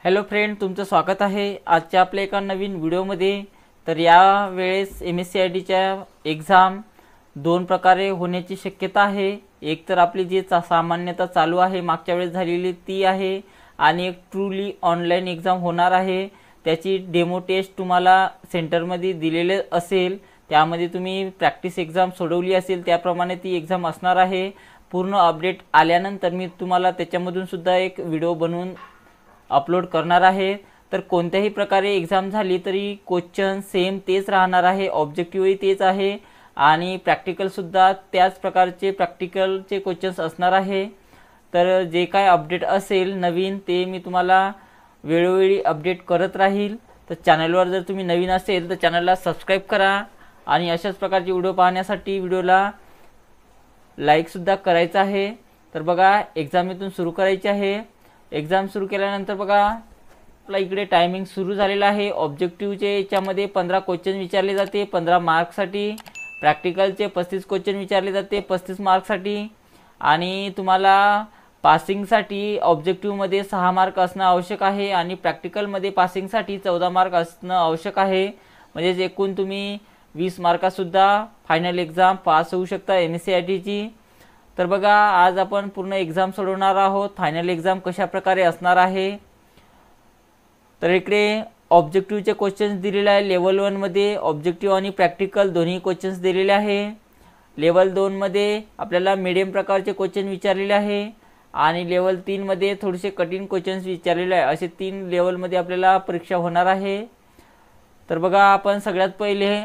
Hello friend, तुमचं स्वागत आहे आजच्या आपल्या एका नवीन व्हिडिओमध्ये। तर या वेळेस MSCITच्या एक्झाम दोन प्रकारे होण्याची शक्यता आहे। एक तर आपली जी सामान्यतः चालू आहे मागच्या वेळेस झालेली ती आहे, आणि एक ट्रूली ऑनलाईन एक्झाम होणार आहे। त्याची डेमो टेस्ट तुम्हाला सेंटरमध्ये दिलेले असेल, त्यामध्ये तुम्ही प्रॅक्टिस एक्झाम सोडवली असेल त्याप्रमाणे ती एक्झाम असणार आहे। पूर्ण अपडेट आल्यानंतर मी तुम्हाला त्याच्यामधून सुद्धा एक व्हिडिओ बनवून अपलोड करणार आहे। तर कोणत्याही प्रकारे एक्झाम झाली तरी क्वेश्चन सेम तेच राहणार आहे, ऑब्जेक्टिव्हही तेच आहे आणि प्रॅक्टिकल सुद्धा त्याच प्रकारचे प्रॅक्टिकलचे क्वेश्चन्स असणार आहे। तर जे काय अपडेट असेल नवीन ते मी तुम्हाला वेळोवेळी अपडेट करत राहील। तर चॅनलवर जर तुम्ही नवीन असेल तर चॅनलला सबस्क्राइब करा, आणि अशाच प्रकारचे व्हिडिओ पाहण्यासाठी व्हिडिओला लाईक सुद्धा करायचं आहे। तर बघा, एक्झाम इथून सुरू करायची आहे। एक्झाम सुरू केल्यानंतर बघा आपला इकडे टायमिंग सुरू झालेला आहे। ऑब्जेक्टिव्हचे याच्यामध्ये 15 क्वेश्चन विचारले जाते 15 मार्क्ससाठी, प्रॅक्टिकलचे 35 क्वेश्चन विचारले जाते 35 मार्क्ससाठी, आणि तुम्हाला पासिंगसाठी ऑब्जेक्टिव्हमध्ये 6 मार्क असणं आवश्यक आहे आणि प्रॅक्टिकलमध्ये पासिंगसाठी 14 मार्क असणं आवश्यक आहे। म्हणजे एकूण तुम्ही 20 मार्कासुद्धा फायनल एक्झाम पास होऊ शकता MSCITची। तर बघा, आज आपण पूर्ण एक्झाम सोडवणार आहोत। फायनल एक्झाम कशा प्रकारे असणार आहे तर इकडे ऑब्जेक्टिव्हचे क्वेश्चन्स दिलेले आहे। लेवल 1 मध्ये ऑब्जेक्टिव्ह आणि प्रॅक्टिकल दोन्ही क्वेश्चन्स दिलेले आहे। लेवल 2 मध्ये आपल्याला मीडियम प्रकारचे क्वेश्चन विचारलेले आहे, आणि लेवल 3 मध्ये थोडेसे कठीण क्वेश्चन्स विचारलेले आहे। असे 3 लेवलमध्ये आपल्याला परीक्षा होणार आहे। तर बघा, आपण सगळ्यात पहिले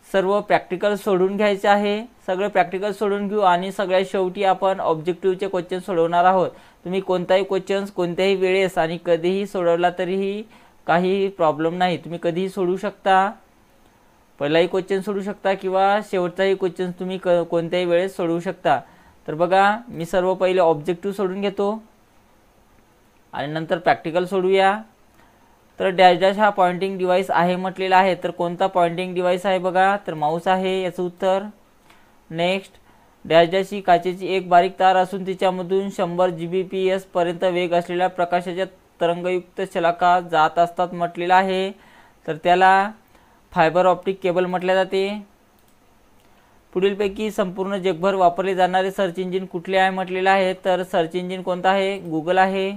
सर्व प्रॅक्टिकल सोडून घ्यायचे आहे। सगळे प्रॅक्टिकल सोडून घेऊ आणि सगळ्यात शेवटी आपण ऑब्जेक्टिव्हचे क्वेश्चन सोडवणार आहोत। तुम्ही कोणताही क्वेश्चन कोणत्याही वेळेस आणि कधीही सोडवला तरीही काही प्रॉब्लेम नाही, तुम्ही कधीही सोडवू शकता। पहिलाही क्वेश्चन सोडवू शकता किंवा शेवटचाही क्वेश्चन तुम्ही कोणत्याही वेळेस सोडवू शकता। तर बघा, मी सर्व पहिले ऑब्जेक्टिव्ह सोडून घेतो आणि नंतर प्रॅक्टिकल सोडूया। तर डॅश डॅश हा पॉइंटिंग डिव्हाइस आहे म्हटलेला आहे। तर कोणता पॉइंटिंग डिव्हाइस आहे बघा, तर माऊस आहे याचं उत्तर। नेक्स्ट, डॅश डॅश ही काचेची एक बारीक तार असून तिच्यामधून 100 Gbps पर्यंत वेग असलेल्या प्रकाशाच्या तरंगयुक्त शलाका जात असतात म्हटलेला आहे। तर त्याला फायबर ऑप्टिक केबल म्हटले जाते। पुढीलपैकी संपूर्ण जगभर वापरले जाणारे सर्च इंजिन कुठले आहे म्हटलेले आहे। तर सर्च इंजिन कोणता आहे, गुगल आहे।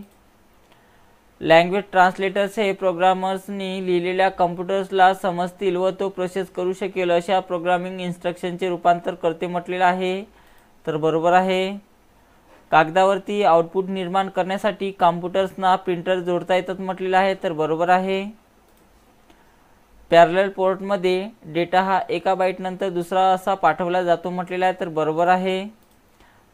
लँग्वेज ट्रान्सलेटर्स हे प्रोग्रामर्सनी लिहिलेल्या कम्प्युटर्सला समजतील व तो प्रोसेस करू शकेल अशा प्रोग्रामिंग इन्स्ट्रक्शनचे रूपांतर करते म्हटलेले आहे। तर बरोबर आहे। कागदावरती आउटपुट निर्माण करण्यासाठी कॉम्प्युटर्सना प्रिंटर जोडता येतात म्हटलेले आहे। तर बरोबर आहे। पॅरलल पोर्टमध्ये डेटा हा एका बाईट नंतर दुसरा असा पाठवला जातो म्हटलेला आहे। तर बरोबर आहे।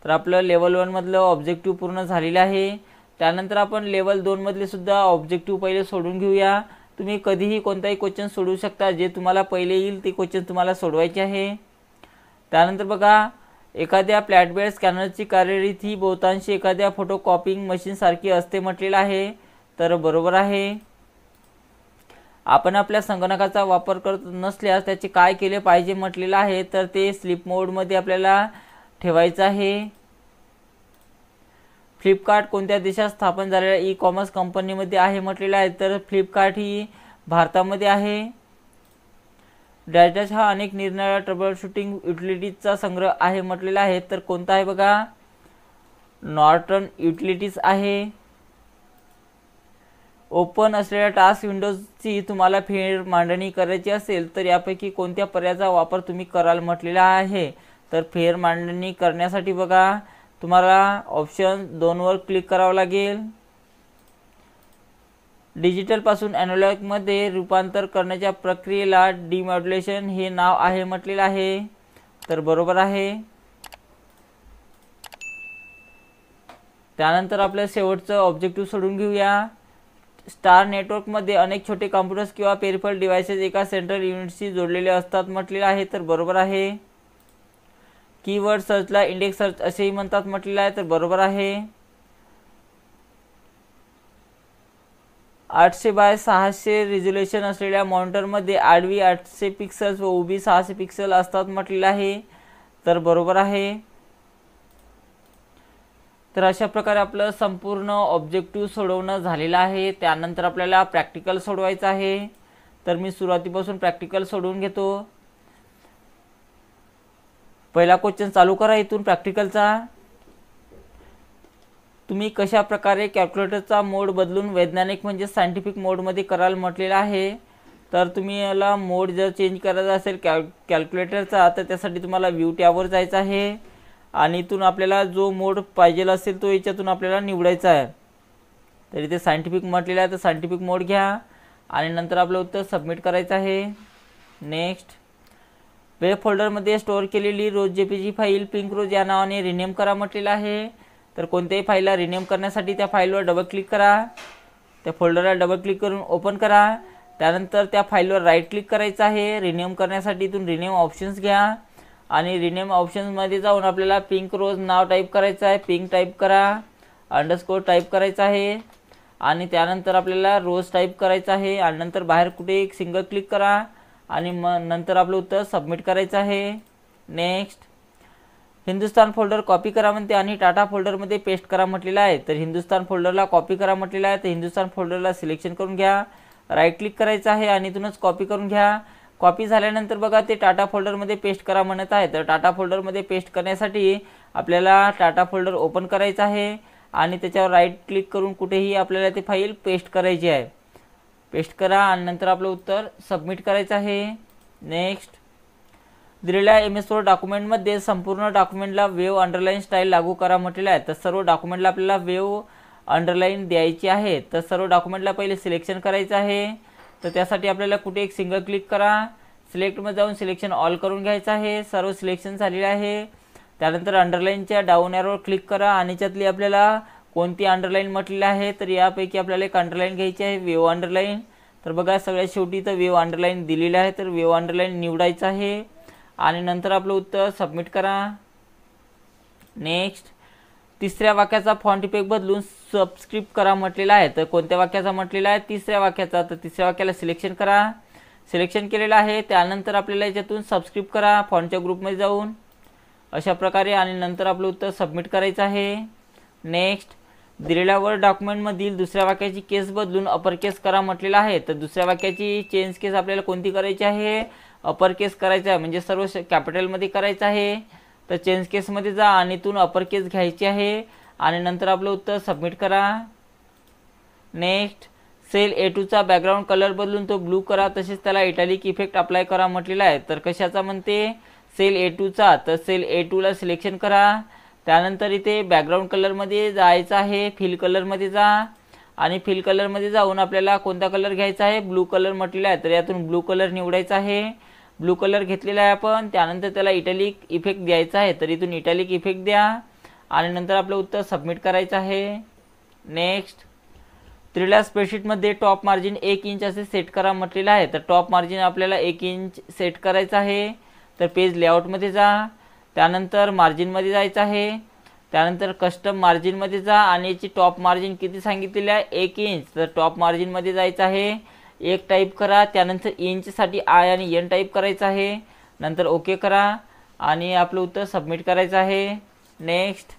तर आपलं लेवल 1 मधलं ऑब्जेक्टिव्ह पूर्ण झालेले आहे। त्यानंतर आपण लेवल 2 मधले सुद्धा ऑब्जेक्टिव्ह पहिले सोडून घेऊया। तुम्ही कधीही कोणताही क्वेश्चन सोडवू शकता, जे तुम्हाला पहिले येईल ते क्वेश्चन तुम्हाला सोडवायचे आहे। त्यानंतर बघा, एखाद्या फ्लॅटबेड स्कॅनरची कार्यरीती ही बहुतांशी एखाद्या फोटोकॉपिंग मशीन सारखी असते म्हटलेलं आहे। तर बरोबर आहे। आपण आपल्या संगणकाचा वापर करत नसल्यास त्याचे काय केले पाहिजे म्हटलेलं आहे, तर ते स्लीप मोडमध्ये आपल्याला ठेवायचं आहे। फ्लिपकार्ट कोणत्या देशात स्थापन झालेल्या ई-कॉमर्स कंपनीमध्ये आहे म्हटलेलं आहे। तर फ्लिपकार्ट ही भारतामध्ये आहे। डॅश डॅश हा अनेक निरनिराळ्या ट्रबल शूटिंग युटिलिटीजचा संग्रह आहे म्हटलेला आहे। तर कोणता आहे बघा, नॉर्टन युटिलिटीज आहे। ओपन असलेल्या टास्क विंडोजची तुम्हाला फेर मांडणी करायची असेल तर यापैकी कोणत्या पर्यायाचा वापर तुम्ही कराल म्हटलेला आहे। तर फेर मांडणी करण्यासाठी बघा, तुम्हाला ऑप्शन 2 वर क्लिक करावं लागेल। डिजिटल पासून एनालॉग मध्ये रूपांतर करण्याच्या प्रक्रियेला डिमॉड्युलेशन हे नाव आहे म्हटलेलं आहे। तर बरोबर आहे। त्यानंतर आपल्या शेवटचं ऑब्जेक्टिव्ह सोडून घेऊया। स्टार नेटवर्कमध्ये अनेक छोटे कॉम्प्युटर्स किंवा पेरिफेरल डिव्हाइसेस एका सेंट्रल युनिटशी जोडलेले असतात म्हटलेलं आहे। तर बरोबर आहे। कीवर्ड सर्चला इंडेक्स सर्च असेही म्हणतात म्हटलेलं आहे। तर बरोबर आहे। 800 बाय 600 रिझोल्यूशन असलेल्या मॉनिटरमध्ये आडवी 800 पिक्सेल्स व उभी 600 पिक्सेल असतात म्हटलेलं आहे। तर बरोबर आहे। तर अशा प्रकारे आपलं संपूर्ण ऑब्जेक्टिव्ह सोडवणं झालेलं आहे। त्यानंतर आपल्याला प्रॅक्टिकल सोडवायचं आहे। तर मी सुरुवातीपासून प्रॅक्टिकल सोडवून घेतो। पहिला क्वेश्चन चालू करा इथून प्रॅक्टिकलचा। तुम्ही कशा प्रकारे कॅल्क्युलेटरचा मोड बदलून वैज्ञानिक म्हणजे सायंटिफिक मोडमध्ये कराल म्हटलेलं आहे। तर तुम्ही याला मोड जर चेंज करायचा असेल कॅल्क्युलेटरचा तर त्यासाठी तुम्हाला व्ह्यू टॅबवर जायचं आहे आणि इथून आपल्याला जो मोड पाहिजे असेल तो याच्यातून आपल्याला निवडायचा आहे। तर इथे सायंटिफिक म्हटलेलं आहे तर सायंटिफिक मोड घ्या आणि नंतर आपलं उत्तर सबमिट करायचं आहे। नेक्स्ट, वेब फोल्डरमध्ये स्टोअर केलेली रोज जेपीजी फाईल पिंक रोज या नावाने रिनेम करा म्हटलेलं आहे। तर कोणत्याही फाईलला रिनेम करण्यासाठी त्या फाईलवर डबल क्लिक करा, त्या फोल्डरला डबल क्लिक करून ओपन करा। त्यानंतर त्या फाईलवर राईट क्लिक करायचं आहे। रिनेम करण्यासाठी इथून रिनेम ऑप्शन्स घ्या आणि रिनेम ऑप्शन्समध्ये जाऊन आपल्याला पिंक रोज नाव टाईप करायचं आहे। पिंक टाईप करा, अंडरस्कोर टाईप करायचं आहे आणि त्यानंतर आपल्याला रोज टाईप करायचं आहे आणि नंतर बाहेर कुठे एक सिंगल क्लिक करा आणि मग नंतर आपलं उत्तर सबमिट करायचं आहे। नेक्स्ट, हिंदुस्तान फोल्डर कॉपी करा म्हणते आणि टाटा फोल्डरमध्ये पेस्ट करा म्हटलेलं आहे। तर हिंदुस्तान फोल्डरला कॉपी करा म्हटलेलं आहे तर हिंदुस्तान फोल्डरला सिलेक्शन करून घ्या, राईट क्लिक करायचं आहे आणि इथूनच कॉपी करून घ्या। कॉपी झाल्यानंतर बघा ते टाटा फोल्डरमध्ये पेस्ट करा म्हणत आहे। तर टाटा फोल्डरमध्ये पेस्ट करण्यासाठी आपल्याला टाटा फोल्डर ओपन करायचं आहे आणि त्याच्यावर राईट क्लिक करून कुठेही आपल्याला ते फाईल पेस्ट करायची आहे। पेस्ट करा आणि नंतर आपलं उत्तर सबमिट करायचं आहे। नेक्स्ट, दिलेल्या MS Word डॉक्युमेंटमध्ये संपूर्ण डॉक्युमेंटला वेव्ह अंडरलाईन स्टाईल लागू करा म्हटलेलं आहे। तर सर्व डॉक्युमेंटला आपल्याला वेव्ह अंडरलाईन द्यायची आहे। तर सर्व डॉक्युमेंटला पहिले सिलेक्शन करायचं आहे। तर त्यासाठी आपल्याला कुठे एक सिंगल क्लिक करा, सिलेक्टमध्ये जाऊन सिलेक्शन ऑल करून घ्यायचं आहे। सर्व सिलेक्शन झालेले आहे। त्यानंतर अंडरलाईनच्या डाऊन ॲरोवर क्लिक करा आणि त्यातली आपल्याला कोणती अंडरलाईन म्हटलेली आहे तर यापैकी आपल्याला एक अंडरलाईन घ्यायची आहे, वेव्ह अंडरलाईन। तर बघा सगळ्यात शेवटी तर वेव्ह अंडरलाईन दिलेली आहे तर वेव्ह अंडरलाईन निवडायचं आहे आणि नंतर आपलं उत्तर सबमिट करा। नेक्स्ट, तिसऱ्या वाक्याचा फॉन्ट इफेक्ट बदलून सबस्क्रिप्ट करा म्हटलेला आहे। तर कोणत्या वाक्याचा म्हटलेला आहे? तिसऱ्या वाक्याचा। तर तिसऱ्या वाक्याला सिलेक्शन करा, सिलेक्शन केलेलं आहे। त्यानंतर आपल्याला याच्यातून सबस्क्रिप्ट करा फॉन्टच्या ग्रुपमध्ये जाऊन अशा प्रकारे आणि नंतर आपलं उत्तर सबमिट करायचं आहे। नेक्स्ट, दिलेल्या वर्ड डॉक्युमेंटमधील दुसऱ्या वाक्याची केस बदलून अपर केस करा म्हटलेलं आहे। तर दुसऱ्या वाक्याची चेंज केस आपल्याला कोणती करायची आहे? अपर केस करायचं आहे, म्हणजे सर्व कॅपिटलमध्ये करायचं आहे। तर चेंज केसमध्ये जा आणि इथून अपर केस घ्यायची आहे आणि नंतर आपलं उत्तर सबमिट करा। नेक्स्ट, सेल A2 चा बॅकग्राऊंड कलर बदलून तो ब्लू करा, तसेच त्याला इटॅलिक इफेक्ट अप्लाय करा म्हटलेला आहे। तर कशाचा म्हणते? सेल A2 चा। तर सेल A2 ला सिलेक्शन करा, त्यानंतर इथे बॅकग्राऊंड कलरमध्ये जायचं आहे, फिल कलरमध्ये जा आणि फिल कलरमध्ये जाऊन आपल्याला कोणता कलर घ्यायचा आहे? ब्लू कलर म्हटलेला आहे। तर यातून ब्लू कलर निवडायचा आहे, ब्लू कलर घेतलेला आहे आपण। त्यानंतर त्याला इटॅलिक इफेक्ट द्यायचा आहे, तर इथून इटॅलिक इफेक्ट द्या आणि नंतर आपलं उत्तर सबमिट करायचं आहे। नेक्स्ट, दिलेल्या स्प्रेडशीटमध्ये टॉप मार्जिन 1 इंच असे सेट करा म्हटलेलं आहे। तर टॉप मार्जिन आपल्याला 1 इंच सेट करायचं आहे। तर पेज लेआउटमध्ये जा, त्यानंतर मार्जिनमध्ये जायचं आहे, त्यानंतर कस्टम मार्जिनमध्ये जा आणि याची टॉप मार्जिन किती सांगितलेली आहे? 1 इंच। तर टॉप मार्जिनमध्ये जायचं आहे, 1 टाईप करा, त्यानंतर इंचसाठी I आणि N टाईप करायचं आहे, नंतर ओके करा आणि आपलं उत्तर सबमिट करायचं आहे। नेक्स्ट,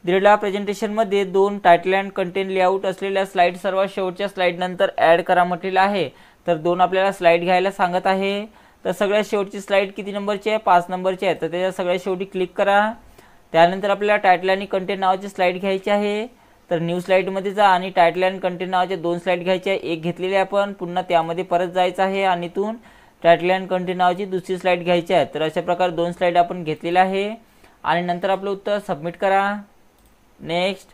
दिलेल्या प्रेझेंटेशनमध्ये 2 टायटल अँड कंटेंट लेआउट असलेल्या स्लाइड सर्वात शेवटच्या स्लाइड नंतर ॲड करा म्हटलेलं आहे। तर 2 आपल्याला स्लाइड घ्यायला सांगत आहे। तर सगळ्यात शेवटची स्लाइड किती नंबरची आहे? 5 नंबरची आहे। तर त्याच्या सगळ्यात शेवटी क्लिक करा, त्यानंतर आपल्याला टायटल आणि कंटेंट नावाची स्लाइड घ्यायची आहे। तर न्यू स्लाइडमध्ये जा आणि टायटल अँड कंटेंट नावाचे 2 स्लाइड घ्यायचे आहे, एक घेतलेली आहे आपण, पुन्हा त्यामध्ये परत जायचं आहे आणि इथून टायटल अँड कंटेंट नावाची दुसरी स्लाइड घ्यायची आहे। तर अशा प्रकारे 2 स्लाइड आपण घेतलेल्या आहे आणि नंतर आपलं उत्तर सबमिट करा। नेक्स्ट,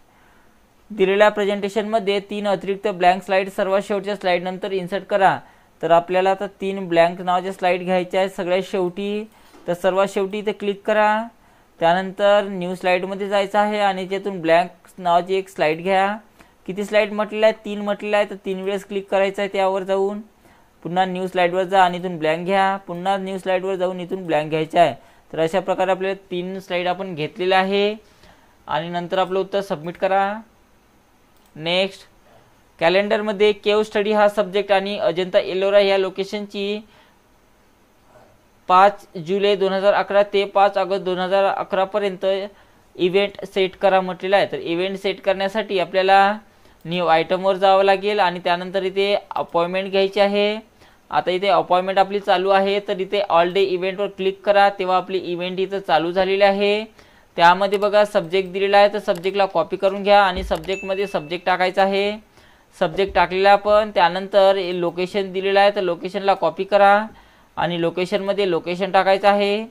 दिलेल्या प्रेझेंटेशनमध्ये 3 अतिरिक्त ब्लँक स्लाइड सर्वात शेवटच्या स्लाइड नंतर इन्सर्ट करा। तर आपल्याला आता 3 ब्लँक नावाच्या स्लाइड घ्यायच्या आहेत सगळ्यात शेवटी। तर सर्वात शेवटी इथे क्लिक करा, त्यानंतर न्यू स्लाइडमध्ये जायचं आहे आणि त्यातून ब्लँक नावाची एक स्लाइड घ्या। किती स्लाइड म्हटलेलं आहे? 3 म्हटलेलं आहे। तर 3 वेळेस क्लिक करायचं आहे त्यावर जाऊन, पुन्हा न्यू स्लाइडवर जा आणि इथून ब्लँक घ्या, पुन्हा न्यू स्लाइडवर जाऊन इथून ब्लँक घ्यायचं आहे। तर अशा प्रकारे आपल्याला 3 स्लाइड आपण घेतलेल्या आहे आणि नंतर आपलं उत्तर सबमिट करा। नेक्स्ट, कॅलेंडरमध्ये केव स्टडी हा सब्जेक्ट आणि अजंता एलोरा या लोकेशनची 5 जुलै 2011 ते 5 ऑगस्ट 2011 पर्यंत इव्हेंट सेट करा म्हटलेलं आहे। तर इव्हेंट सेट करण्यासाठी आपल्याला न्यू आयटमवर जावं लागेल आणि त्यानंतर इथे अपॉइंटमेंट घ्यायची आहे। आता इथे अपॉइंटमेंट आपली चालू आहे, तर इथे ऑल डे इव्हेंटवर क्लिक करा, तेव्हा आपली इव्हेंट इथं चालू झालेली आहे। त्यामध्ये बघा सब्जेक्ट दिलेला आहे, तर सब्जेक्टला कॉपी करून घ्या आणि सब्जेक्टमध्ये सब्जेक्ट टाकायचा आहे। सब्जेक्ट टाकलेला आपण, त्यानंतर लोकेशन दिलेलं आहे, तर लोकेशनला कॉपी करा आणि लोकेशनमध्ये लोकेशन टाकायचं आहे।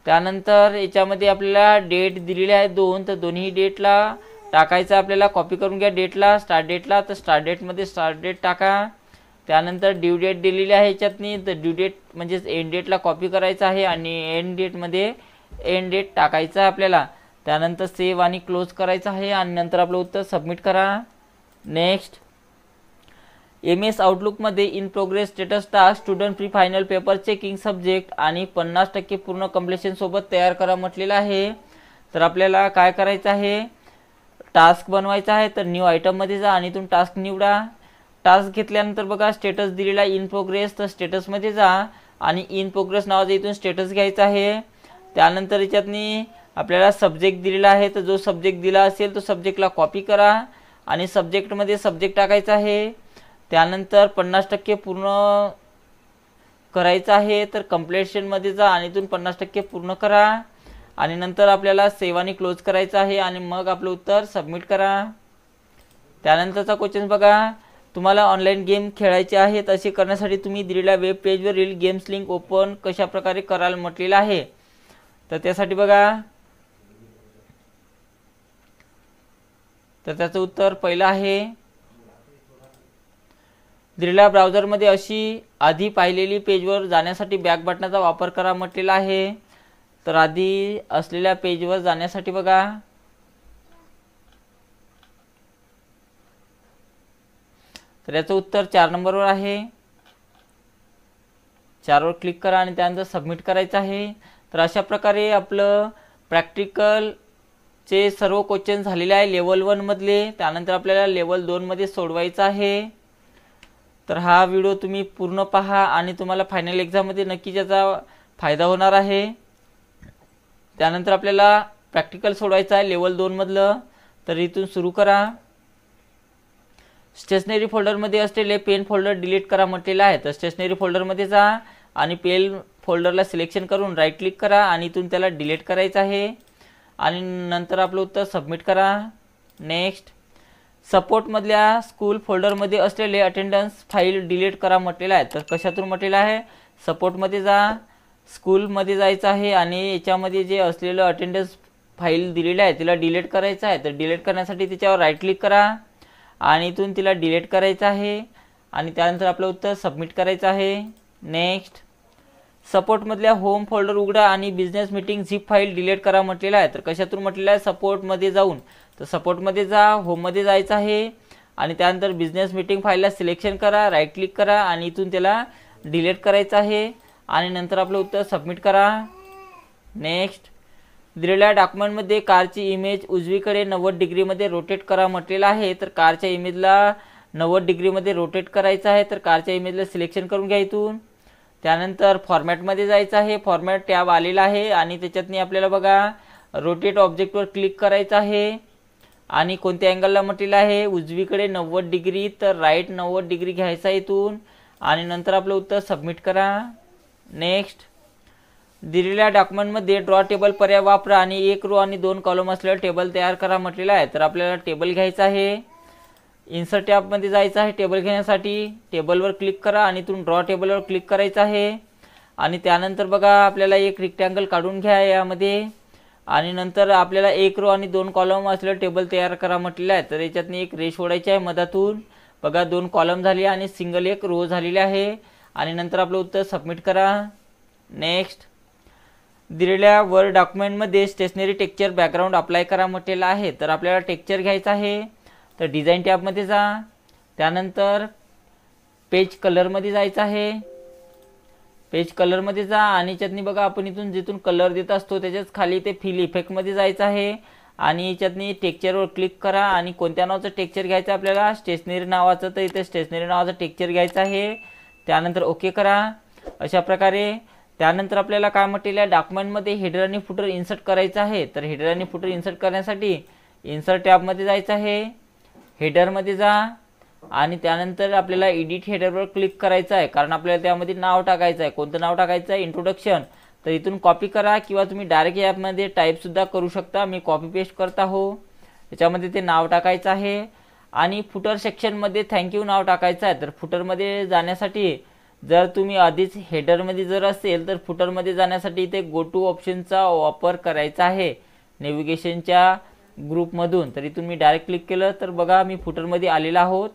त्यानंतर याच्यामध्ये आपल्याला डेट दिलेली आहे 2, तर दोन्ही डेटला टाकायचं आपल्याला, कॉपी करून घ्या डेटला, स्टार्ट डेटला, तर स्टार्ट डेटमध्ये स्टार्ट डेट टाका। त्यानंतर ड्यू डेट दिलेली आहे याच्यातनी, तर ड्यू डेट म्हणजेच एंड डेटला कॉपी करायचं आहे आणि एंड डेटमध्ये एंड डेट टाकायचं आहे आपल्याला। त्यानंतर सेव्ह आणि क्लोज करायचं आहे आणि नंतर आपलं उत्तर सबमिट करा। नेक्स्ट, MS आउटलुकमध्ये in progress status task student pre final paper checking subject आणि 50% पूर्ण कंप्लीशन सोबत तयार करा म्हटलेलं आहे। तर आपल्याला काय करायचं आहे, टास्क बनवायचा आहे, तर न्यू आयटममध्ये जा आणि इथून टास्क निवडा। टास्क घेतल्यानंतर बघा स्टेटस दिलेला इन प्रोग्रेस, तर स्टेटसमध्ये जा आणि इन प्रोग्रेस नावाचा इथून स्टेटस घ्यायचा आहे। त्यानंतर याच्यातनी आपल्याला सब्जेक्ट दिलेला आहे, तर जो सब्जेक्ट दिला असेल तो सब्जेक्टला कॉपी करा आणि सब्जेक्टमध्ये सब्जेक्ट टाकायचा आहे। त्यानंतर 50% पूर्ण करायचं आहे, तर कंप्लीशनमध्ये जा आणि इथून 50% पूर्ण करा आणि नंतर आपल्याला सेव्ह आणि क्लोज करायचं आहे आणि मग आपलं उत्तर सबमिट करा। त्यानंतरचा क्वेश्चन बघा, तुम्हाला ऑनलाईन गेम खेळायचे आहेत, असे करण्यासाठी तुम्ही दिलेल्या वेब पेजवरील गेम्स लिंक ओपन कशा प्रकारे कराल म्हटलेलं आहे। तर त्यासाठी बघा, तर त्याचं उत्तर पहिलं आहे, दिलेल्या ब्राउझरमध्ये अशी आधी पाहिलेली पेजवर जाण्यासाठी बॅक बटनाचा वापर करा म्हटलेला आहे। तर आधी असलेल्या पेजवर जाण्यासाठी बघा, तर याचं उत्तर 4 नंबरवर आहे। 4 वर क्लिक करा आणि त्यानंतर सबमिट करायचं आहे। तर अशा प्रकारे आपलं प्रॅक्टिकलचे सर्व क्वेश्चन झालेले आहे लेवल 1 मधले। त्यानंतर आपल्याला लेवल 2 मध्ये सोडवायचं आहे। तर हा व्हिडिओ तुम्ही पूर्ण पहा आणि तुम्हाला फायनल एक्झाममध्ये नक्कीच याचा फायदा होणार आहे। त्यानंतर आपल्याला प्रॅक्टिकल सोडवायचं आहे लेवल 2 मधलं, तर इथून सुरू करा। स्टेशनरी फोल्डरमध्ये असलेले पेन फोल्डर डिलीट करा म्हटलेलं आहे, तर स्टेशनरी फोल्डरमध्ये जा आणि पेन फोल्डरला सिलेक्शन करून राईट क्लिक करा आणि इथून त्याला डिलीट करायचं आहे आणि नंतर आपलं उत्तर सबमिट करा। नेक्स्ट, सपोर्टमधल्या स्कूल फोल्डरमध्ये असलेले अटेंडन्स फाईल डिलीट करा म्हटलेलं आहे, तर कशातून म्हटलेलं आहे, सपोर्टमध्ये जा, स्कूलमध्ये जायचं आहे आणि याच्यामध्ये जे असलेलं अटेंडन्स फाईल दिलेली आहे तिला डिलीट करायचं आहे। तर डिलीट करण्यासाठी त्याच्यावर राईट क्लिक करा आणि इथून तिला डिलीट करायचं आहे आणि त्यानंतर आपलं उत्तर सबमिट करायचं आहे। नेक्स्ट, सपोर्टमधल्या होम फोल्डर उघडा आणि business meeting zip file delete करा म्हटलेलं आहे, तर कशातून म्हटलेलं आहे, सपोर्टमध्ये जाऊन, तर सपोर्टमध्ये जा, होममध्ये जायचं आहे आणि त्यानंतर बिझनेस मीटिंग फाईलला सिलेक्शन करा, राईट क्लिक करा आणि इथून त्याला डिलीट करायचं आहे आणि नंतर आपलं उत्तर सबमिट करा। नेक्स्ट, दिलेल्या डॉक्युमेंटमध्ये कारची इमेज उजवीकडे 90 डिग्रीमध्ये रोटेट करा म्हटलेलं आहे, तर कारच्या इमेजला 90 डिग्रीमध्ये रोटेट करायचं आहे, तर कारच्या इमेजला सिलेक्शन करून घ्या इथून। त्यानंतर फॉर्मॅटमध्ये जायचं आहे, फॉर्मॅट टॅब आलेला आहे आणि त्याच्यातनी आपल्याला बघा रोटेट ऑब्जेक्टवर क्लिक करायचं आहे आणि कोणत्या अँगलला म्हटलेलं आहे, उजवीकडे 90 डिग्री, तर राईट 90 डिग्री घ्यायचा इथून आणि नंतर आपलं उत्तर सबमिट करा। नेक्स्ट, दिलेल्या डॉक्युमेंटमध्ये ड्रॉ टेबल पर्याय वापरा आणि 1 रो आणि 2 कॉलम असलेला टेबल तयार करा म्हटलेलं आहे, तर आपल्याला टेबल घ्यायचा आहे। इन्सर्ट टॅबमध्ये जायचं आहे टेबल घेण्यासाठी, टेबलवर क्लिक करा आणि इथून ड्रॉ टेबलवर क्लिक करायचं आहे आणि त्यानंतर बघा आपल्याला एक रेक्टँगल काढून घ्या यामध्ये आणि नंतर आपल्याला 1 रो आणि 2 कॉलम असलेलं टेबल तयार करा म्हटलेलं आहे, तर याच्यातनी एक रेष ओढायची आहे मधातून, बघा 2 कॉलम झाले आणि सिंगल 1 रो झालेले आहे आणि नंतर आपलं उत्तर सबमिट करा। नेक्स्ट, दिलेल्या वर डॉक्युमेंटमध्ये स्टेशनरी टेक्स्चर बॅकग्राऊंड अप्लाय करा म्हटलेलं आहे, तर आपल्याला टेक्स्चर घ्यायचं आहे, तर डिझाईन टॅबमध्ये जा, त्यानंतर पेज कलरमध्ये जायचं आहे, पेज कलरमध्ये जा आणि याच्यातनी बघा आपण इथून जिथून कलर देत असतो त्याच्याच खाली ते फिल इफेक्टमध्ये जायचं आहे आणि याच्यातनी टेक्स्चरवर क्लिक करा आणि कोणत्या नावाचं टेक्स्चर घ्यायचं आपल्याला, स्टेशनरी नावाचं, तर इथे स्टेशनरी नावाचं टेक्स्चर घ्यायचं आहे, त्यानंतर ओके करा। अशा प्रकारे त्यानंतर आपल्याला काय म्हटलेलं आहे, डॉक्युमेंटमध्ये हेडर आणि फुटर इन्सर्ट करायचं आहे. तर हेडर आणि फुटर इन्सर्ट करण्यासाठी इन्सर्ट टॅबमध्ये जायचं आहे, हेडरमध्ये जा आणि त्यानंतर आपल्याला एडिट हेडरवर क्लिक करायचं आहे, कारण आपल्याला त्यामध्ये नाव टाकायचं आहे. कोणतं नाव टाकायचं आहे, इंट्रोडक्शन. तर इथून कॉपी करा किंवा तुम्ही डायरेक्ट ॲपमध्ये टाईपसुद्धा करू शकता. मी कॉपी पेस्ट करता हो, त्याच्यामध्ये ते नाव टाकायचं आहे आणि फुटर सेक्शनमध्ये थँक्यू नाव टाकायचं आहे. तर फुटरमध्ये जाण्यासाठी जर तुम्ही आधीच हेडरमध्ये जर असेल तर फुटरमध्ये जाण्यासाठी इथे गो टू ऑप्शनचा वापर करायचा आहे नेव्हिगेशनच्या ग्रुपमधून. तर इथून मी डायरेक्ट क्लिक केलं तर बघा मी फुटरमध्ये आलेला आहोत,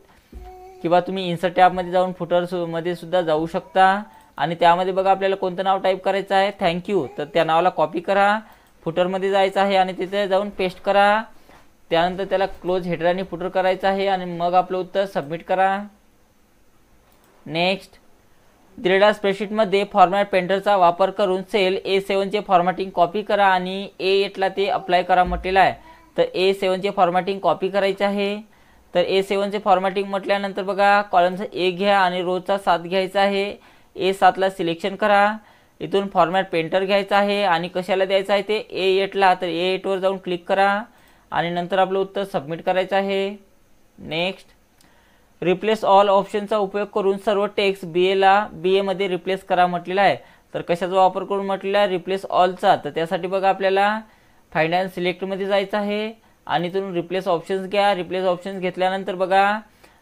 किंवा तुम्ही इन्सर्ट टॅबमध्ये जाऊन फुटरमध्ये सुद्धा जाऊ शकता आणि त्यामध्ये बघा आपल्याला कोणतं नाव टाईप करायचं आहे, थँक्यू. तर त्या नावाला कॉपी करा, फुटरमध्ये जायचं आहे आणि तिथे जाऊन पेस्ट करा. त्यानंतर त्याला क्लोज हेडर आणि फुटर करायचं आहे आणि मग आपलं उत्तर सबमिट करा. नेक्स्ट, दिलेल्या स्प्रेडशीटमध्ये फॉर्मॅट पेंटरचा वापर करून सेल A7चे फॉर्मॅटिंग कॉपी करा आणि A8ला ते अप्लाय करा म्हटलेलं आहे. तर A7चे फॉर्मॅटिंग कॉपी करायचे आहे. तर A7चे फॉर्मॅटिंग म्हटल्यानंतर बघा कॉलमचा 1 घ्या आणि रोचा 7 घ्यायचा आहे. A7ला सिलेक्शन करा, इथून फॉर्मॅट पेंटर घ्यायचा आहे आणि कशाला द्यायचं आहे ते A8ला. तर A8वर जाऊन क्लिक करा आणि नंतर आपलं उत्तर सबमिट करायचं आहे. नेक्स्ट, रिप्लेस ऑल ऑप्शनचा उपयोग करून सर्व टेक्स्ट BAमध्ये रिप्लेस करा म्हटलेला आहे. तर कशाचा वापर करून म्हटलेला आहे, रिप्लेस ऑलचा. तर त्यासाठी बघा आपल्याला फाइंड अँड सिलेक्टमध्ये जायचं आहे आणि इथून रिप्लेस ऑप्शन्स घ्या. रिप्लेस ऑप्शन्स घेतल्यानंतर बघा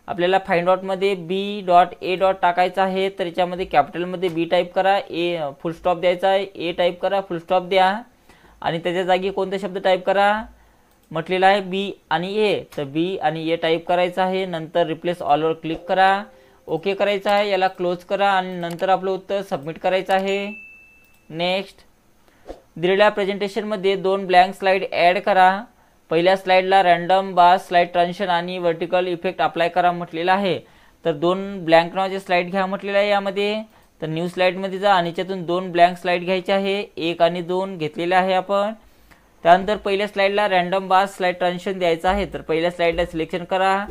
आपल्याला फाइंड आउटमध्ये B.A. टाकायचं आहे. तर याच्यामध्ये कॅपिटलमध्ये B टाईप करा, A फुल स्टॉप द्यायचा आहे, A टाईप करा, फुल स्टॉप द्या आणि त्याच्या जागी कोणते शब्द टाईप करा म्हटलेला आहे, B आणि A. तर B आणि A टाईप करायचं आहे. नंतर रिप्लेस ऑलवर क्लिक करा, ओके करायचं आहे, याला क्लोज करा आणि नंतर आपलं उत्तर सबमिट करायचं आहे. नेक्स्ट, दिलेल्या प्रेझेंटेशनमध्ये 2 ब्लँक स्लाईड ॲड करा. पहिल्या स्लाईडला रँडम बार स्लाईड ट्रान्झिशन आणि व्हर्टिकल इफेक्ट अप्लाय करा म्हटलेला आहे. तर 2 ब्लँक नावाचे स्लाईड घ्या म्हटलेलं आहे यामध्ये. तर न्यू स्लाईडमध्ये जा आणि याच्यातून 2 ब्लँक स्लाईड घ्यायचे आहे, 1 आणि 2 घेतलेले आहे आपण. त्यानंतर पहिल्या स्लाईडला रँडम बार स्लाईड ट्रान्झिशन द्यायचं आहे. तर पहिल्या स्लाईडला सिलेक्शन करा,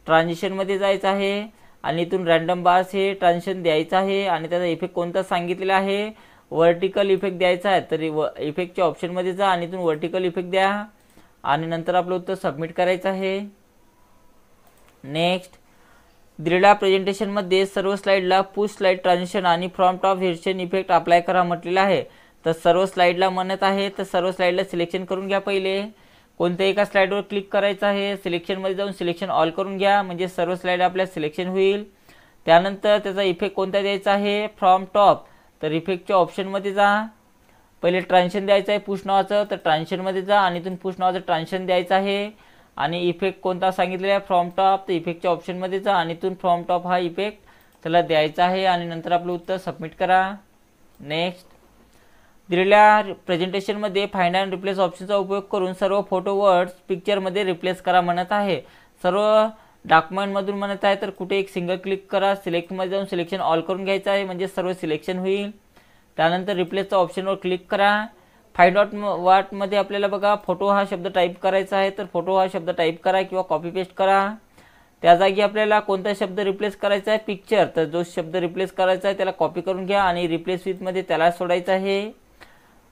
ट्रान्झिशनमध्ये जायचं आहे आणि इथून रँडम बार्स हे ट्रान्झिशन द्यायचं आहे आणि त्याचा इफेक्ट कोणता सांगितलेला आहे, व्हर्टिकल इफेक्ट द्यायचा आहे. तर इफेक्टच्या ऑप्शनमध्ये जा आणि इथून व्हर्टिकल इफेक्ट द्या आणि नंतर आपलं उत्तर सबमिट करायचं आहे. नेक्स्ट, दिलेल्या प्रेझेंटेशनमध्ये सर्व स्लाईडला पुश स्लाईड ट्रान्झिशन आणि from top variation effect apply करा म्हटलेला आहे. तर सर्व स्लाईडला म्हणत आहे, तर सर्व स्लाईडला सिलेक्शन करून घ्या. पहिले कोणत्या एका स्लाईडवर क्लिक करायचं आहे, सिलेक्शनमध्ये जाऊन सिलेक्शन ऑल करून घ्या, म्हणजे सर्व स्लाईड आपल्या सिलेक्शन होईल. त्यानंतर त्याचा इफेक्ट कोणता द्यायचा आहे, फ्रॉम टॉप. तर इफेक्टच्या ऑप्शनमध्ये जा, पहिले ट्रान्झिशन द्यायचं आहे पुश नावाचं. तर ट्रान्झिशनमध्ये जा आणि इथून पुश नावाचं ट्रान्झिशन द्यायचं आहे आणि इफेक्ट कोणता सांगितलेला आहे, फ्रॉम टॉप. तर इफेक्टच्या ऑप्शनमध्ये जा आणि इथून फ्रॉम टॉप हा इफेक्ट त्याला द्यायचा आहे आणि नंतर आपलं उत्तर सबमिट करा. नेक्स्ट, दिलेल्या प्रेझेंटेशनमध्ये फाइंड अँड रिप्लेस ऑप्शनचा उपयोग करून सर्व फोटो वर्ड्स पिक्चरमध्ये रिप्लेस करा म्हणत आहे. सर्व डॉक्युमेंटमधून म्हणत आहे, तर कुठे एक सिंगल क्लिक करा, सिलेक्टमध्ये जाऊन सिलेक्शन ऑल करून घ्यायचं आहे, म्हणजे सर्व सिलेक्शन होईल. त्यानंतर रिप्लेसच्या ऑप्शनवर क्लिक करा. फाइंड आउट वाटमध्ये आपल्याला बघा फोटो हा शब्द टाईप करायचा आहे. तर फोटो हा शब्द टाईप करा किंवा कॉपी पेस्ट करा. त्या जागी आपल्याला कोणता शब्द रिप्लेस करायचा आहे, पिक्चर. तर जो शब्द रिप्लेस करायचा आहे त्याला कॉपी करून घ्या आणि रिप्लेस विथमध्ये त्याला सोडायचं आहे.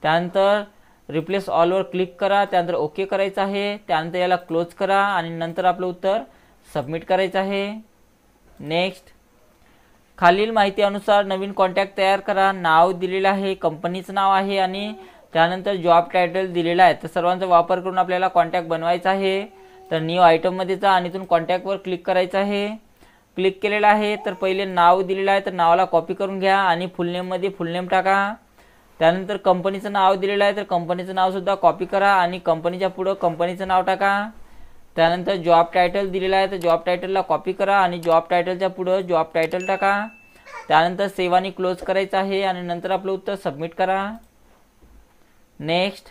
त्यानंतर रिप्लेस ऑलवर क्लिक करा, त्यानंतर ओके करायचं आहे, त्यानंतर याला क्लोज करा आणि नंतर आपलं उत्तर सबमिट करायचं आहे. नेक्स्ट, खालील माहिती अनुसार नवीन कॉन्टॅक्ट तयार करा. नाव दिलेलं आहे, कंपनीचं नाव आहे आणि त्यानंतर जॉब टायटल दिलेला आहे. तर सर्वांचा वापर करून आपल्याला कॉन्टॅक्ट बनवायचा आहे. तर न्यू आयटममध्ये जा आणि इथून कॉन्टॅक्टवर क्लिक करायचं आहे. क्लिक केलेलं आहे, तर पहिले नाव दिलेलं आहे, तर नावाला कॉपी करून घ्या आणि फुल नेममध्ये फुल नेम टाका. त्यानंतर कंपनीचं नाव दिलेलं आहे, तर कंपनीचं नावसुद्धा कॉपी करा आणि कंपनीच्या पुढं कंपनीचं नाव टाका. त्यानंतर जॉब टायटल दिलेला आहे, तर जॉब टायटलला कॉपी करा आणि जॉब टायटलच्या पुढं जॉब टायटल टाका. त्यानंतर सेव्ह आणि क्लोज करायचं आहे आणि नंतर आपलं उत्तर सबमिट करा. नेक्स्ट,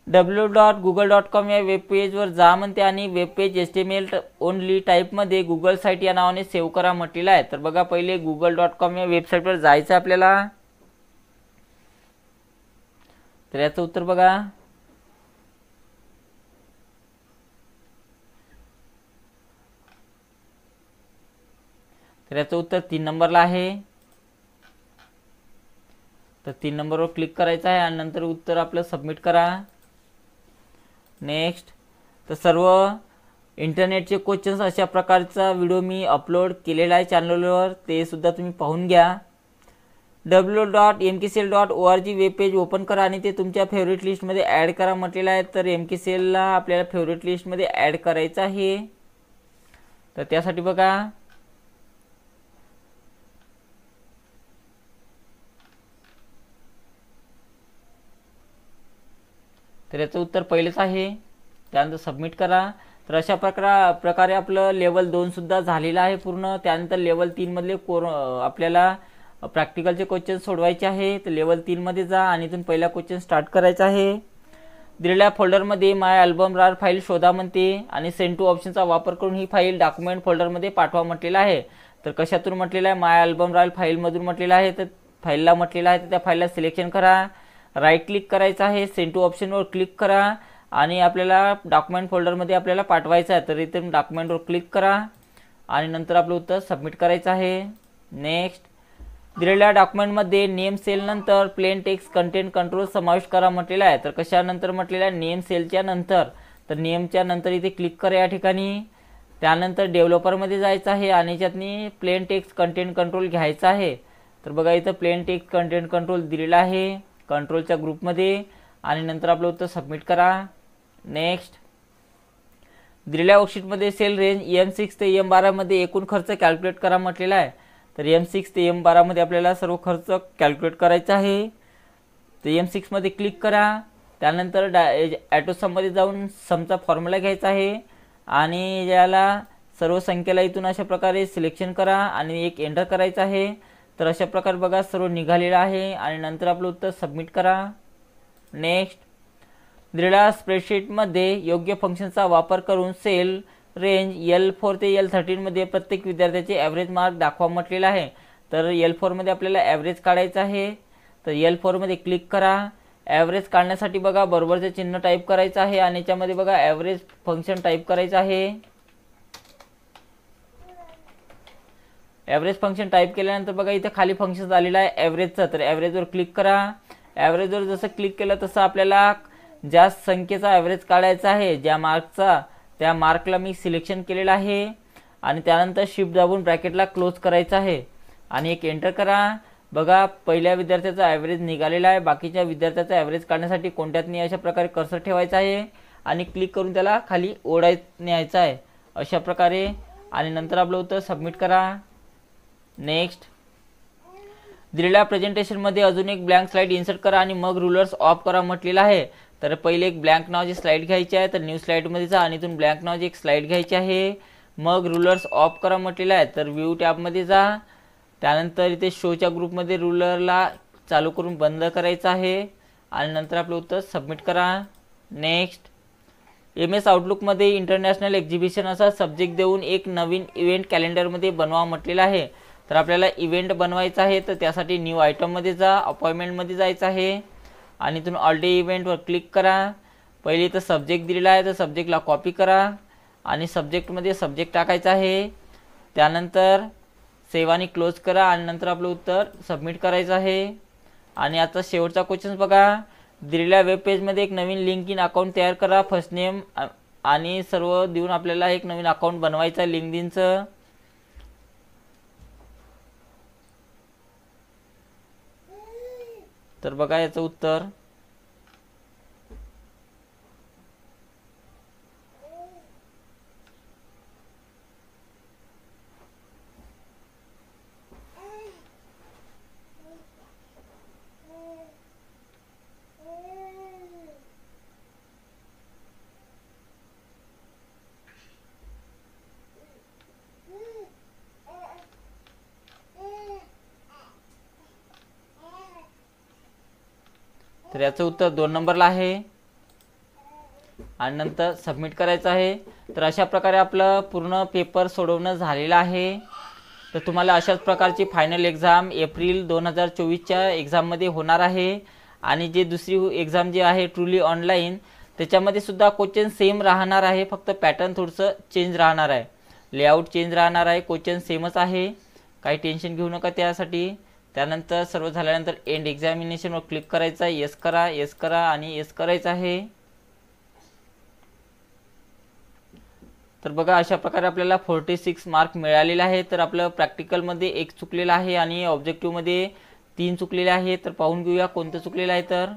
www.google.com या वेबपेजवर जा म्हणते आणि वेबपेज HTML ओनली टाईपमध्ये गुगल साईट या नावाने सेव्ह करा म्हटलेलं आहे. तर बघा पहिले google.com या वेबसाईटवर जायचं आपल्याला. तर याचं उत्तर बघा, तर याचं उत्तर 3 नंबरला आहे. तर 3 नंबरवर क्लिक करायचं आहे आणि नंतर उत्तर आपलं सबमिट करा. नेक्स्ट. तर सर्व इंटरनेटचे क्वेश्चन्स अशा प्रकारचा व्हिडिओ मी अपलोड केलेला आहे चॅनलवर, ते सुद्धा तुम्ही पाहून घ्या. www.mkcl.org वेब पेज ओपन करा आणि ते तुमच्या फेवरेट लिस्टमध्ये ॲड करा म्हटलेलं आहे. तर MKCLला आपल्याला फेवरेट लिस्टमध्ये ॲड करायचं आहे. तर त्यासाठी बघा, तर याचं उत्तर पहिलेच आहे. त्यानंतर सबमिट करा. तर अशा प्रकारे आपलं लेवल 2 सुद्धा झालेलं आहे पूर्ण. त्यानंतर लेवल 3 मधले आपल्याला प्रॅक्टिकलचे क्वेश्चन सोडवायचे आहे. तर लेवल 3 मध्ये जा आणि इथून पहिला क्वेश्चन स्टार्ट करायचा आहे. दिलेल्या फोल्डरमध्ये माय अल्बम रार फाईल शोधा म्हणते आणि सेंड टू ऑप्शनचा वापर करून ही फाईल डॉक्युमेंट फोल्डरमध्ये पाठवा म्हटलेलं आहे. तर कशातून म्हटलेलं आहे? माय अल्बम रार फाईलमधून म्हटलेलं आहे. तर फाईलला म्हटलेलं आहे, तर त्या फाईलला सिलेक्शन करा, राईट क्लिक करायचं आहे, सेंड टू ऑप्शनवर क्लिक करा आणि आपल्याला डॉक्युमेंट फोल्डरमध्ये आपल्याला पाठवायचं आहे. तर इथे डॉक्युमेंटवर क्लिक करा आणि नंतर आपलं उत्तर सबमिट करायचं आहे. नेक्स्ट. दिलेल्या डॉक्युमेंटमध्ये नेम सेल नंतर प्लेन टेक्स्ट कंटेंट कंट्रोल समाविष्ट करा म्हटलेला आहे. तर कशानंतर म्हटलेलं आहे? नेम सेलच्या नंतर. तर नेमच्या नंतर इथे क्लिक करा या ठिकाणी. त्यानंतर डेव्हलपरमध्ये जायचं आहे आणि याच्यातनी प्लेन टेक्स्ट कंटेंट कंट्रोल घ्यायचा आहे. तर बघा इथं प्लेन टेक्स्ट कंटेंट कंट्रोल दिलेला आहे कंट्रोलच्या ग्रुपमध्ये आणि नंतर आपलं उत्तर सबमिट करा. नेक्स्ट. दिलेल्या वर्कशीटमध्ये सेल रेंज M6 ते M12 मध्ये एकूण खर्च कॅल्क्युलेट करा म्हटलेला आहे. तर M6 ते M12 मध्ये आपल्याला सर्व खर्च कॅल्क्युलेट करायचा आहे. तर M6 मध्ये क्लिक करा. त्यानंतर ॲटोसममध्ये जाऊन समचा फॉर्म्युला घ्यायचा आहे आणि याला सर्व संख्येला इथून अशा प्रकारे सिलेक्शन करा आणि एक एंटर करायचं आहे. तर अशा प्रकारे बघा सर्व निघालेलं आहे आणि नंतर आपलं उत्तर सबमिट करा. नेक्स्ट. दिलेल्या स्प्रेडशीटमध्ये योग्य फंक्शनचा वापर करून सेल रेंज L4 ते L13 मध्ये प्रत्येक विद्यार्थ्याचे ॲव्हरेज मार्क दाखवा म्हटलेला आहे. तर L4 मध्ये आपल्याला ॲव्हरेज काढायचं आहे. तर L4 मध्ये क्लिक करा. ॲव्हरेज काढण्यासाठी बघा बरोबरचे चिन्ह टाईप करायचं आहे आणि याच्यामध्ये बघा ॲव्हरेज फंक्शन टाईप करायचं आहे. ॲव्हरेज फंक्शन टाईप केल्यानंतर बघा इथे खाली फंक्शन आलेलं आहे ॲव्हरेजचं. तर ॲव्हरेजवर क्लिक करा. ॲव्हरेजवर जसं क्लिक केलं तसं आपल्याला ज्या संख्येचा ॲव्हरेज काढायचा आहे, ज्या मार्कचा, त्या मार्कला मी सिलेक्शन केलेलं आहे आणि त्यानंतर शिफ्ट दाबून ब्रॅकेटला क्लोज करायचं आहे आणि एक एंटर करा. बघा पहिल्या विद्यार्थ्याचा ॲव्हरेज निघालेला आहे. बाकीच्या विद्यार्थ्याचा ॲव्हरेज काढण्यासाठी कोणत्यातनी अशा प्रकारे कर्सर ठेवायचा आहे आणि क्लिक करून त्याला खाली न्यायचं आहे अशा प्रकारे आणि नंतर आपलं उत्तर सबमिट करा. नेक्स्ट. दिलेल्या प्रेझेंटेशनमध्ये अजून एक ब्लँक स्लाइड इन्सर्ट करा आणि मग रूलर्स ऑफ करा म्हटलेलं आहे. तर पहिले एक ब्लँक नावाची स्लाइड घ्यायची आहे. तर न्यू स्लाइडमध्ये जा आणि इथून ब्लँक नावाची एक स्लाइड घ्यायची आहे. मग रूलर्स ऑफ करा म्हटलेलं आहे. तर व्ह्यू टॅबमध्ये जा. त्यानंतर इथे शोच्या ग्रुपमध्ये रूलरला चालू करून बंद करायचं आहे आणि नंतर आपलं उत्तर सबमिट करा. नेक्स्ट. MS आउटलुकमध्ये इंटरनॅशनल एक्झिबिशन असा सब्जेक्ट देऊन एक नवीन इव्हेंट कॅलेंडरमध्ये बनवा म्हटलेलं आहे. तर आपल्याला इव्हेंट बनवायचा आहे. तर त्यासाठी न्यू आयटममध्ये जा, अपॉइंटमेंटमध्ये जायचं आहे आणि इथून ऑल डे इव्हेंटवर क्लिक करा. पहिले इथं सब्जेक्ट दिलेला आहे तर सब्जेक्टला कॉपी करा आणि सब्जेक्टमध्ये सब्जेक्ट टाकायचा आहे. त्यानंतर सेव्ह आणि क्लोज करा आणि नंतर आपलं उत्तर सबमिट करायचं आहे. आणि आता शेवटचा क्वेश्चन बघा. दिलेल्या वेब पेजमध्ये एक नवीन लिंक इन अकाउंट तयार करा. फर्स्ट नेम आणि सर्व देऊन आपल्याला एक नवीन अकाउंट बनवायचं आहे लिंक्डइनचं. तर बघा याचं उत्तर. तर याचं उत्तर 2 नंबरला आहे आणि नंतर सबमिट करायचं आहे. तर अशा प्रकारे आपलं पूर्ण पेपर सोडवणं झालेलं आहे. तर तुम्हाला अशाच प्रकारची फायनल एक्झाम एप्रिल 2024च्या एक्झाममध्ये होणार आहे आणि जे दुसरी एक्झाम जी आहे ट्रूली ऑनलाईन, त्याच्यामध्ये सुद्धा क्वेश्चन सेम राहणार आहे, फक्त पॅटर्न थोडंसं चेंज राहणार आहे, लेआउट चेंज राहणार आहे, क्वेश्चन सेमच आहे, काही टेन्शन घेऊ नका त्यासाठी. त्यानंतर सर्व झाल्यानंतर एंड एक्झामिनेशनवर क्लिक करायचं आहे, येस करा आणि येस करायचं आहे. तर बघा अशा प्रकारे आपल्याला 46 मार्क मिळालेले आहे. तर आपलं प्रॅक्टिकलमध्ये 1 चुकलेलं आहे आणि ऑब्जेक्टिव्हमध्ये 3 चुकलेले आहे. तर पाहून घेऊया कोणतं चुकलेलं आहे. तर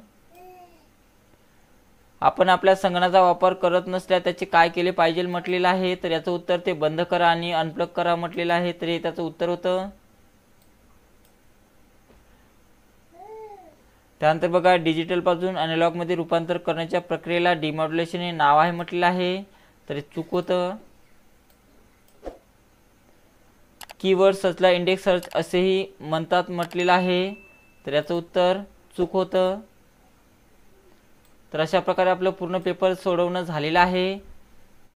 आपण आपल्या संगणकाचा वापर करत नसल्यास त्याचे काय केले पाहिजे म्हटलेलं आहे. तर याचं उत्तर ते बंद करा आणि अनप्लग करा म्हटलेलं आहे. तर हे त्याचं उत्तर होतं. त्यानंतर बघा डिजिटल पासून अॅनालॉग मध्ये रूपांतर करण्याच्या प्रक्रियेला डिमॉड्युलेशन हे नाव आहे म्हटलेलं आहे. तर चूक होतं. कीवर्ड सर्चला इंडेक्स सर्च असेही म्हणतात म्हटलेलं आहे. तर याचं उत्तर चूक होतं. तर अशा प्रकारे आपलं पूर्ण पेपर सोडवणं झालेलं आहे.